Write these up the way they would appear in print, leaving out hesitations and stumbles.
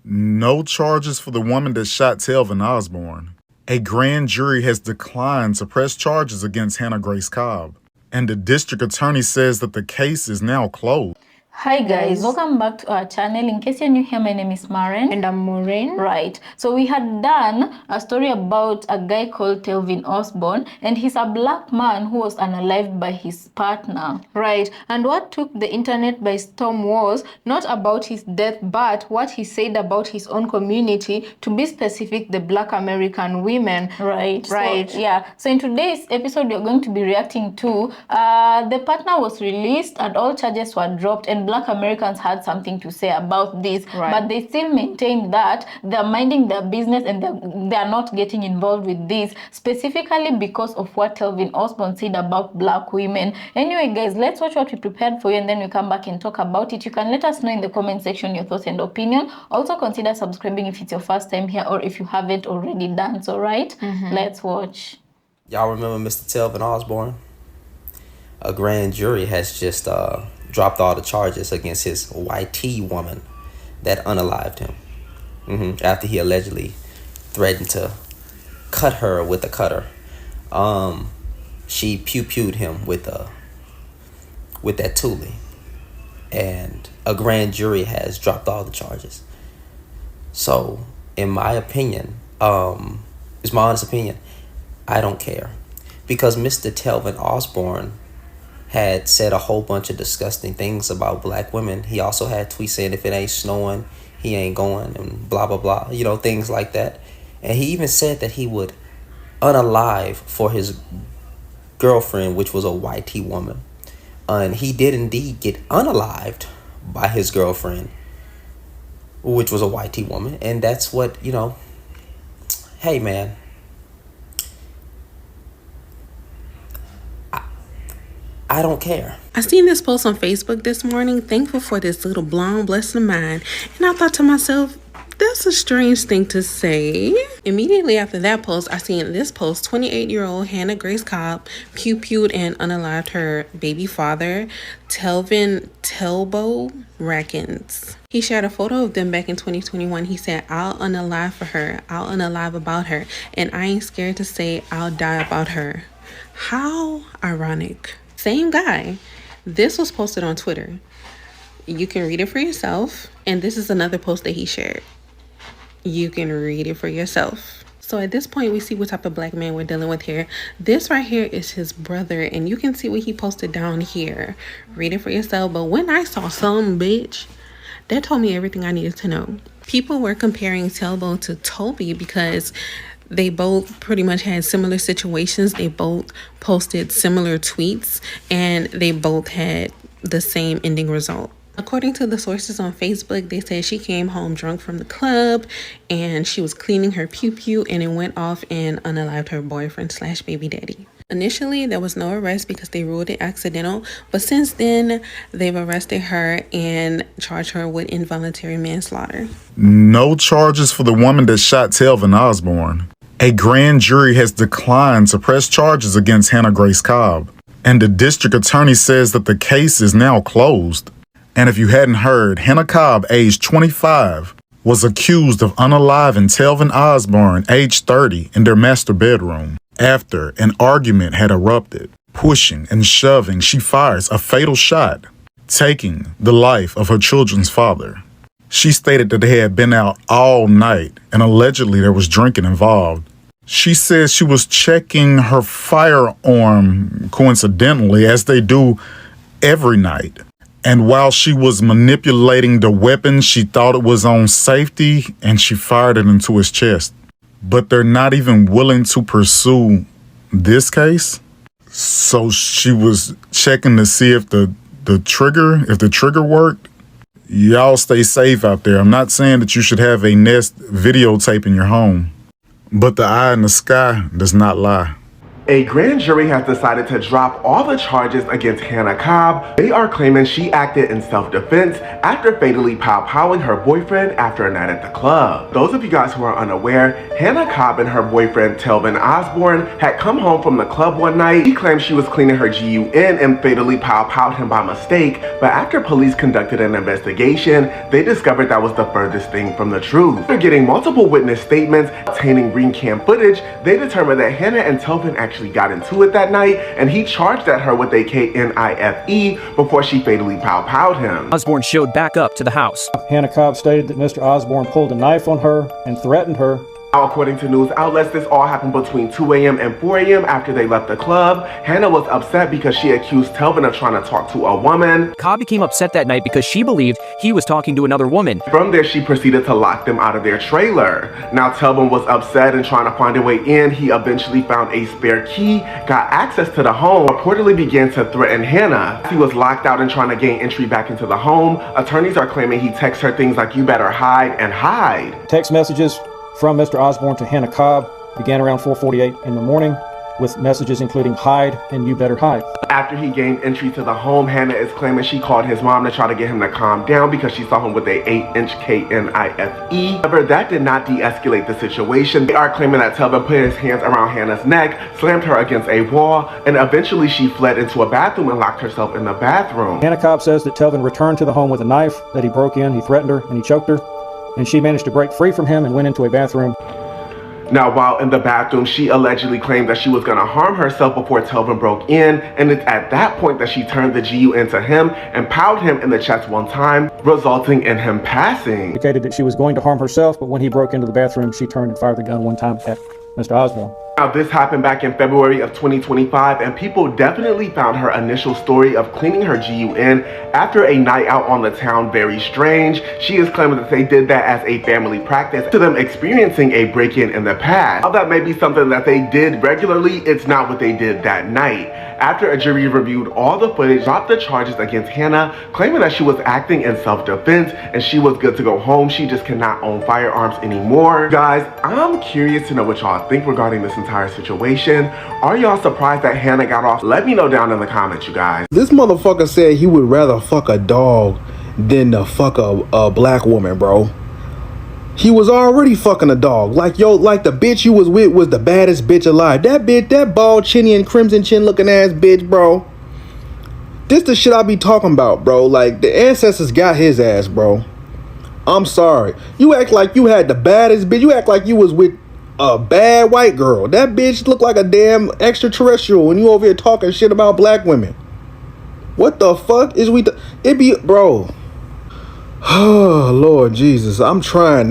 No charges for the woman that shot Telvin Osbourne. A grand jury has declined to press charges against Hannah Grace Cobb, and the district attorney says that the case is now closed. Hi guys, welcome back to our channel. In case you're new here, my name is Maren. And I'm Maureen. Right, so we had done a story about a guy called Telvin Osbourne, and he's a black man who was unalived by his partner. Right, and what took the internet by storm was not about his death, but what he said about his own community, to be specific, the Black American women. Right. So in today's episode, we're going to be reacting to the partner was released and all charges were dropped, and Black Americans had something to say about this, but they still maintain that they're minding their business and they're not getting involved with this, specifically because of what Telvin Osbourne said about black women. Anyway guys, let's watch what we prepared for you and then we come back and talk about it. You can let us know in the comment section your thoughts and opinion. Also consider subscribing if it's your first time here or if you haven't already done so. Right, let's watch. Y'all remember Mr. Telvin Osbourne? A grand jury has just dropped all the charges against his YT woman that unalived him after he allegedly threatened to cut her with a cutter. She pew-pewed him with that Thule, and a grand jury has dropped all the charges. So, in my opinion, it's my honest opinion, I don't care, because Mr. Telvin Osbourne had said a whole bunch of disgusting things about black women. He also had tweets saying if it ain't snowing, he ain't going, and blah, blah, blah, things like that. And he even said that he would unalive for his girlfriend, which was a YT woman. And he did indeed get unalived by his girlfriend, which was a YT woman. And that's what, hey, man. I don't care. I seen this post on Facebook this morning, thankful for this little blonde blessing of mine. And I thought to myself, that's a strange thing to say. Immediately after that post, I seen this post, 28-year-old Hannah Grace Cobb pew-pewed and unalived her baby father, Telvin Rackens. He shared a photo of them back in 2021. He said, I'll unalive for her. I'll unalive about her. And I ain't scared to say I'll die about her. How ironic. Same guy. This was posted on Twitter. You can read it for yourself. And this is another post that he shared. You can read it for yourself. So at this point, we see what type of black man we're dealing with here. This right here is his brother. And you can see what he posted down here. Read it for yourself. But when I saw some bitch, that told me everything I needed to know. People were comparing Telbo to Toby because they both pretty much had similar situations. They both posted similar tweets, and they both had the same ending result. According to the sources on Facebook, they said she came home drunk from the club and she was cleaning her pew-pew and it went off and unalived her boyfriend / baby daddy. Initially, there was no arrest because they ruled it accidental, but since then, they've arrested her and charged her with involuntary manslaughter. No charges for the woman that shot Telvin Osbourne. A grand jury has declined to press charges against Hannah Grace Cobb, and the district attorney says that the case is now closed. And if you hadn't heard, Hannah Cobb, age 25, was accused of unaliving Telvin Osbourne, age 30, in their master bedroom. After an argument had erupted, pushing and shoving, she fires a fatal shot, taking the life of her children's father. She stated that they had been out all night and allegedly there was drinking involved. She says she was checking her firearm coincidentally, as they do every night. And while she was manipulating the weapon, she thought it was on safety and she fired it into his chest. But they're not even willing to pursue this case. So she was checking to see if the trigger worked. Y'all stay safe out there. I'm not saying that you should have a Nest videotape in your home, but the eye in the sky does not lie. A grand jury has decided to drop all the charges against Hannah Cobb. They are claiming she acted in self-defense after fatally pow-powing her boyfriend after a night at the club. Those of you guys who are unaware, Hannah Cobb and her boyfriend Telvin Osbourne had come home from the club one night. He claimed she was cleaning her GUN and fatally pow-powed him by mistake, but after police conducted an investigation, they discovered that was the furthest thing from the truth. After getting multiple witness statements, obtaining ring cam footage, they determined that Hannah and Telvin actually got into it that night, and he charged at her with a KNIFE before she fatally pow-powed him. Osbourne showed back up to the house. Hannah Cobb stated that Mr. Osbourne pulled a knife on her and threatened her. According to news outlets, this all happened between 2 a.m. and 4 a.m. after they left the club. Hannah was upset because she accused Telvin of trying to talk to a woman. Cobb became upset that night because she believed he was talking to another woman. From there, she proceeded to lock them out of their trailer. Now, Telvin was upset and trying to find a way in. He eventually found a spare key, got access to the home, reportedly began to threaten Hannah. He was locked out and trying to gain entry back into the home. Attorneys are claiming he texted her things like, "You better hide," and hide. Text messages from Mr. Osbourne to Hannah Cobb began around 4:48 in the morning with messages including hide and you better hide. After he gained entry to the home, Hannah is claiming she called his mom to try to get him to calm down because she saw him with a 8-inch KNIFE. However, that did not de-escalate the situation. They are claiming that Telvin put his hands around Hannah's neck, slammed her against a wall, and eventually she fled into a bathroom and locked herself in the bathroom. Hannah Cobb says that Telvin returned to the home with a knife, that he broke in, he threatened her, and he choked her, and she managed to break free from him and went into a bathroom. Now, while in the bathroom, she allegedly claimed that she was going to harm herself before Telvin broke in, and it's at that point that she turned the GUN to him and powed him in the chest one time, resulting in him passing. Indicated that she was going to harm herself, but when he broke into the bathroom, she turned and fired the gun one time at Mr. Osbourne. Now, this happened back in February of 2025, and people definitely found her initial story of cleaning her GUN after a night out on the town very strange. She is claiming that they did that as a family practice to them experiencing a break-in in the past. While that may be something that they did regularly, it's not what they did that night. After a jury reviewed all the footage, dropped the charges against Hannah, claiming that she was acting in self-defense and she was good to go home. She just cannot own firearms anymore. Guys, I'm curious to know what y'all think regarding this entire situation. Are y'all surprised that Hannah got off? Let me know down in the comments, you guys. This motherfucker said he would rather fuck a dog than to fuck a black woman, bro. He was already fucking a dog. Like, yo, like the bitch you was with was the baddest bitch alive. That bitch, that bald chinny and crimson chin looking ass bitch, bro. This the shit I be talking about, bro. Like, the ancestors got his ass, bro. I'm sorry. You act like you had the baddest bitch. You act like you was with a bad white girl. That bitch look like a damn extraterrestrial when you over here talking shit about black women. What the fuck is it be, bro? Oh, Lord Jesus. I'm trying,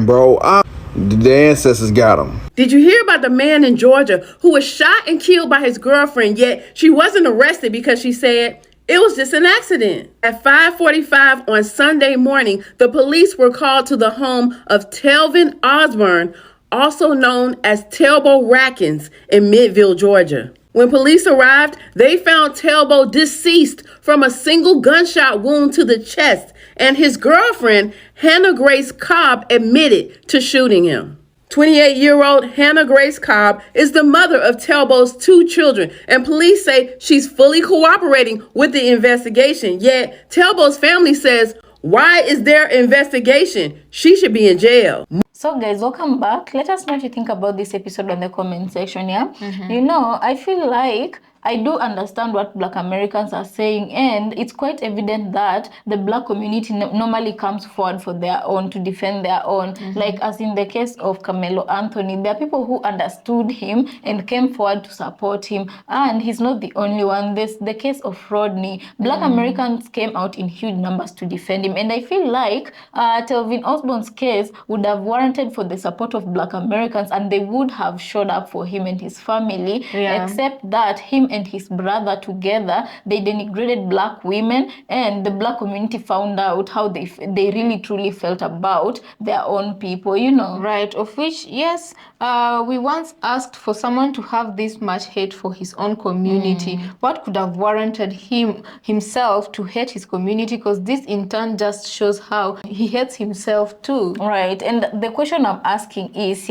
bro. The ancestors got him. Did you hear about the man in Georgia who was shot and killed by his girlfriend, yet she wasn't arrested because she said it was just an accident? At 5:45 on Sunday morning, the police were called to the home of Telvin Osbourne, also known as Telbo Rackins, in Midville, Georgia. When police arrived, they found Telbo deceased from a single gunshot wound to the chest, and his girlfriend, Hannah Grace Cobb, admitted to shooting him. 28-year-old Hannah Grace Cobb is the mother of Telbo's 2 children, and police say she's fully cooperating with the investigation. Yet, Telbo's family says, why is there investigation? She should be in jail. So guys, welcome back. Let us know what you think about this episode on the comment section, yeah? You know, I feel like I do understand what Black Americans are saying, and it's quite evident that the Black community normally comes forward for their own, to defend their own. Like as in the case of Carmelo Anthony, there are people who understood him and came forward to support him, and he's not the only one. There's the case of Rodney. Black Americans came out in huge numbers to defend him, and I feel like Telvin Osbourne's case would have warranted for the support of Black Americans, and they would have showed up for him and his family, except that him and his brother together, they denigrated black women, and the black community found out how they really truly felt about their own people, you know. Right, of which, yes, we once asked for someone to have this much hate for his own community. What could have warranted himself to hate his community? Because this in turn just shows how he hates himself too. Right, and the question I'm asking is,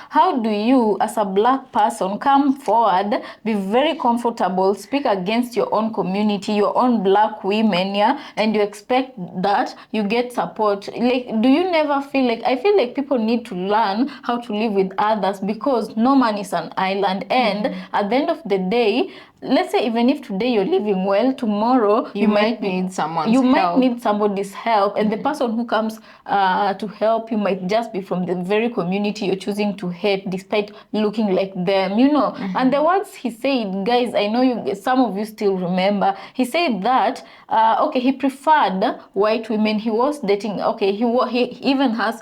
how do you as a black person come forward, be very comfortable, speak against your own community, your own black women, and you expect that you get support? Like, do you never feel like, I feel like people need to learn how to live with others, because no man is an island, and at the end of the day, let's say even if today you're living well, tomorrow you might need someone's you help. might need somebody's help, and the person who comes to help you might just be from the very community you're choosing to hate, despite looking like them, you know. And the words he said, guys, I know some of you still remember, he said that okay, he preferred white women. He was dating, okay, he even has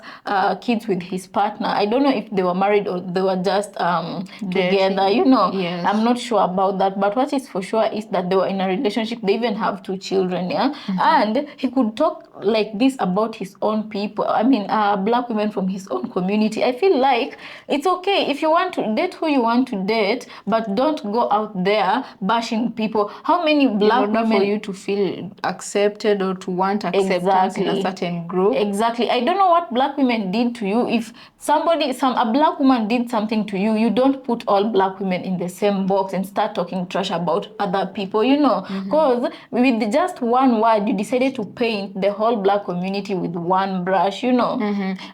kids with his partner. I don't know if they were married or they were just together, you know. Yes. I'm not sure about that, but what is for sure is that they were in a relationship. They even have 2 children, and he could talk like this about his own people, I mean black women from his own community. I feel like it's okay if you want to date who you want to date, but don't go out there bashing people. How many black in order women for you to feel accepted or to want acceptance in a certain group? Exactly. I don't know what black women did to you. If a black woman did something to you, you don't put all black women in the same box and start talking trash about other people, you know, because with just one word you decided to paint the whole black community with one brush, you know.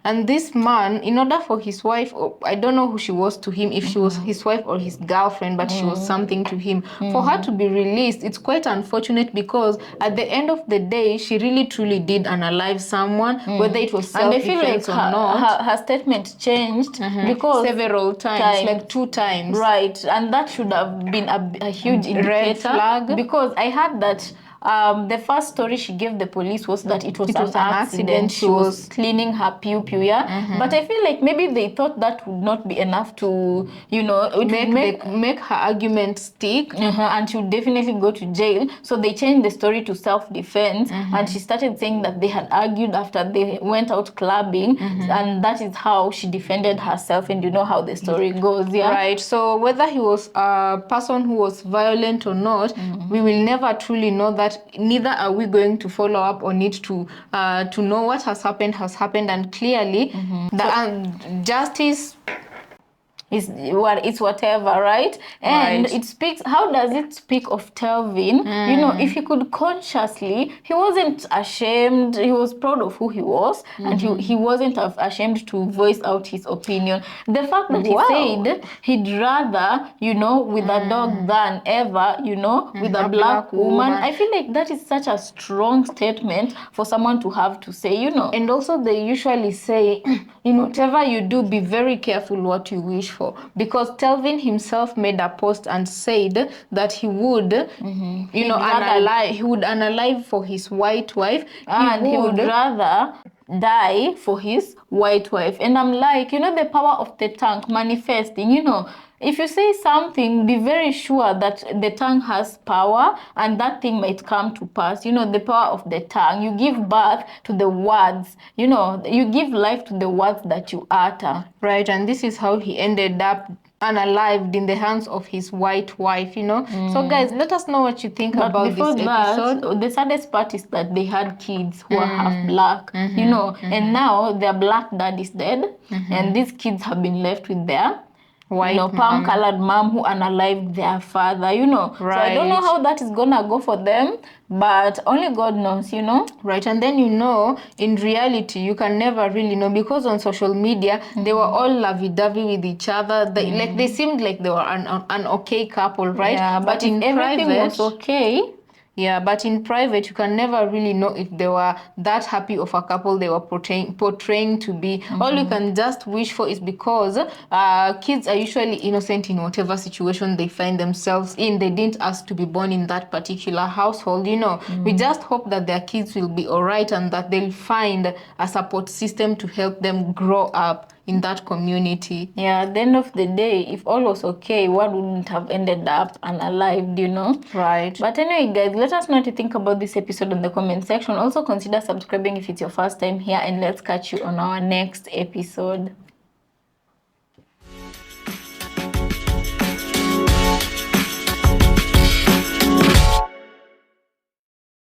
And this man, in order for his wife, I don't know who she was to him, if she was his wife or his girlfriend, but she was something to him. For her to be released, it's quite unfortunate, because at the end of the day, she really truly did unalive someone, whether it was self-defense or not. Her statement changed because several times, like 2 times. Right, and that should have been a huge indicator. Red flag. Because I heard that the first story she gave the police was that it was an accident. She was cleaning her pew, but I feel like maybe they thought that would not be enough to, you know, make her argument stick, and she would definitely go to jail. So they changed the story to self-defense, and she started saying that they had argued after they went out clubbing, and that is how she defended herself. And you know how the story goes, right? So whether he was a person who was violent or not, we will never truly know that. Neither are we going to follow up on it to know what has happened, and clearly the justice it's whatever, right? And it speaks, how does it speak of Telvin? You know, if he could consciously, he wasn't ashamed, he was proud of who he was, and he wasn't ashamed to voice out his opinion. The fact that he said he'd rather, you know, with a dog than ever, you know, with a black woman, I feel like that is such a strong statement for someone to have to say, you know. And also they usually say, in whatever you do, be very careful what you wish for, because Telvin himself made a post and said that he would you know, unalive for his white wife, and he would rather die for his white wife. And I'm like, you know, the power of the tongue manifesting, you know. If you say something, be very sure that the tongue has power, and that thing might come to pass. You know, the power of the tongue. You give birth to the words. You know, you give life to the words that you utter. Right, and this is how he ended up unalived in the hands of his white wife, you know. So guys, let us know what you think about this episode. The saddest part is that they had kids who are half black, you know, and now their black dad is dead, and these kids have been left with their white, you know, palm-colored mom who unalived their father, you know. Right. So I don't know how that is gonna go for them, but only God knows, you know. Right, and then, you know, in reality, you can never really know, because on social media, they were all lovey-dovey with each other. They seemed like they were an okay couple, right? Yeah, but in everything was okay. Yeah, but in private, you can never really know if they were that happy of a couple they were portraying to be. All you can just wish for is, because kids are usually innocent in whatever situation they find themselves in. They didn't ask to be born in that particular household, you know. We just hope that their kids will be all right, and that they'll find a support system to help them grow up in that community. Yeah, at the end of the day, if all was okay, one wouldn't have ended up unalived, you know? Right. But anyway, guys, let us know what you think about this episode in the comment section. Also consider subscribing if it's your first time here, and let's catch you on our next episode.